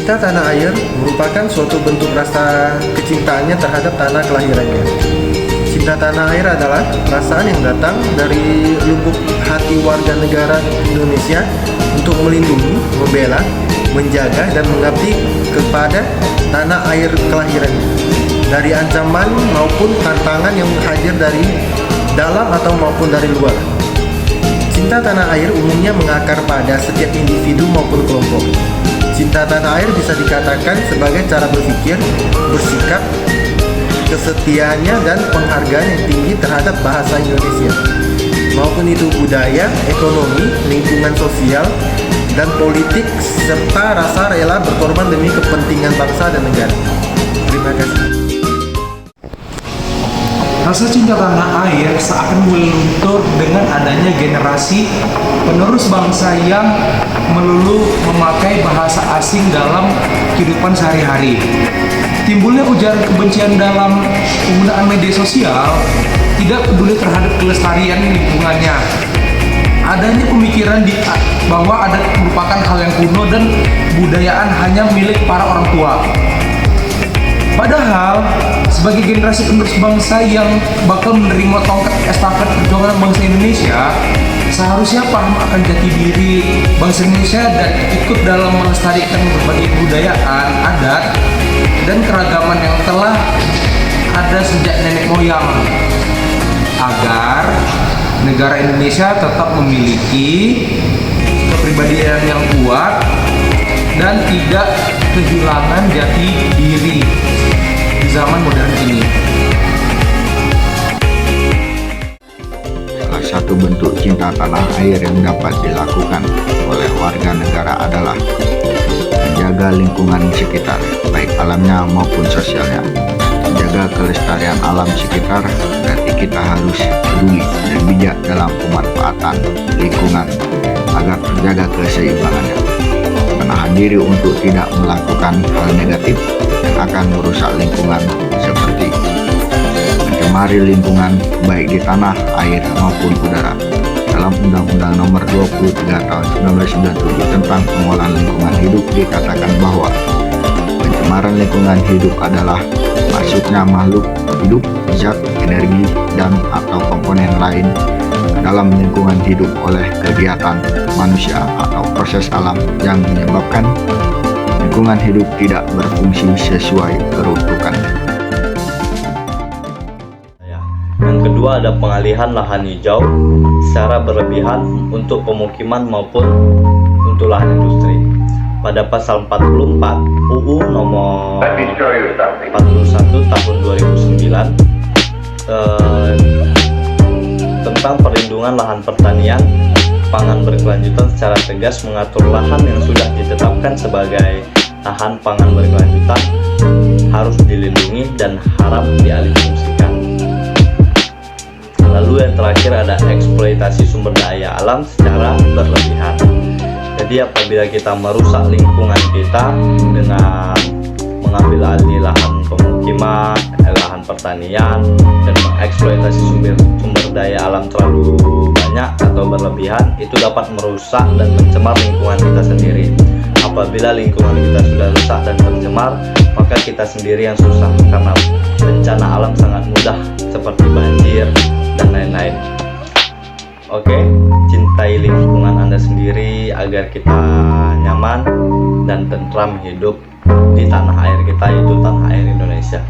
Cinta tanah air merupakan suatu bentuk rasa kecintaannya terhadap tanah kelahirannya. Cinta tanah air adalah perasaan yang datang dari lubuk hati warga negara Indonesia untuk melindungi, membela, menjaga, dan mengabdi kepada tanah air kelahirannya dari ancaman maupun tantangan yang hadir dari dalam atau maupun dari luar. Cinta tanah air umumnya mengakar pada setiap individu maupun kelompok. Cinta tanah air bisa dikatakan sebagai cara berpikir, bersikap, kesetiaannya, dan penghargaan yang tinggi terhadap bahasa Indonesia, maupun itu budaya, ekonomi, lingkungan sosial, dan politik, serta rasa rela berkorban demi kepentingan bangsa dan negara. Terima kasih. Rasa cinta tanah air seakan mulai luntur dengan adanya generasi penerus bangsa yang melulu memakai bahasa asing dalam kehidupan sehari-hari. Timbulnya ujaran kebencian dalam penggunaan media sosial, tidak peduli terhadap kelestarian lingkungannya. Adanya pemikiran bahwa ada merupakan hal yang kuno dan budayaan hanya milik para orang tua. Padahal, sebagai generasi penerus bangsa yang bakal menerima tongkat estafet perjuangan bangsa Indonesia, seharusnya paham akan jati diri bangsa Indonesia dan ikut dalam melestarikan berbagai kebudayaan, adat, dan keragaman yang telah ada sejak nenek moyang, agar negara Indonesia tetap memiliki kepribadian yang kuat dan tidak kehilangan jati diri di zaman modern ini. Salah satu bentuk cinta tanah air yang dapat dilakukan oleh warga negara adalah menjaga lingkungan sekitar, baik alamnya maupun sosialnya. Menjaga kelestarian alam sekitar berarti kita harus peduli dan bijak dalam pemanfaatan lingkungan agar terjaga keseimbangannya. Menahan diri untuk tidak melakukan hal negatif yang akan merusak lingkungan seperti mencemari lingkungan baik di tanah, air maupun udara. Dalam Undang-Undang Nomor 23 Tahun 1997 tentang Pengolahan Lingkungan Hidup dikatakan bahwa pencemaran lingkungan hidup adalah masuknya makhluk hidup, zat, energi, dan atau komponen lain dalam lingkungan hidup oleh kegiatan manusia atau proses alam yang menyebabkan lingkungan hidup tidak berfungsi sesuai peruntukannya. Yang kedua ada pengalihan lahan hijau secara berlebihan untuk pemukiman maupun untuk lahan industri. Pada pasal 44 UU nomor 41 tahun 2009 tentang perlindungan lahan pertanian pangan berkelanjutan secara tegas mengatur lahan yang sudah ditetapkan sebagai lahan pangan berkelanjutan harus dilindungi dan haram dialihfungsikan. Lalu yang terakhir ada eksploitasi sumber daya alam secara berlebihan. Jadi apabila kita merusak lingkungan kita dengan mengambil alih lahan pemukiman, lahan pertanian, dan mengeksploitasi sumber daya alam terlalu banyak atau berlebihan, itu dapat merusak dan mencemar lingkungan kita sendiri. Apabila lingkungan kita sudah rusak dan tercemar, maka kita sendiri yang susah karena bencana alam sangat mudah seperti banjir dan lain-lain. Oke, cintai lingkungan Anda sendiri agar kita nyaman dan tentram hidup di tanah air kita, yaitu tanah air Indonesia.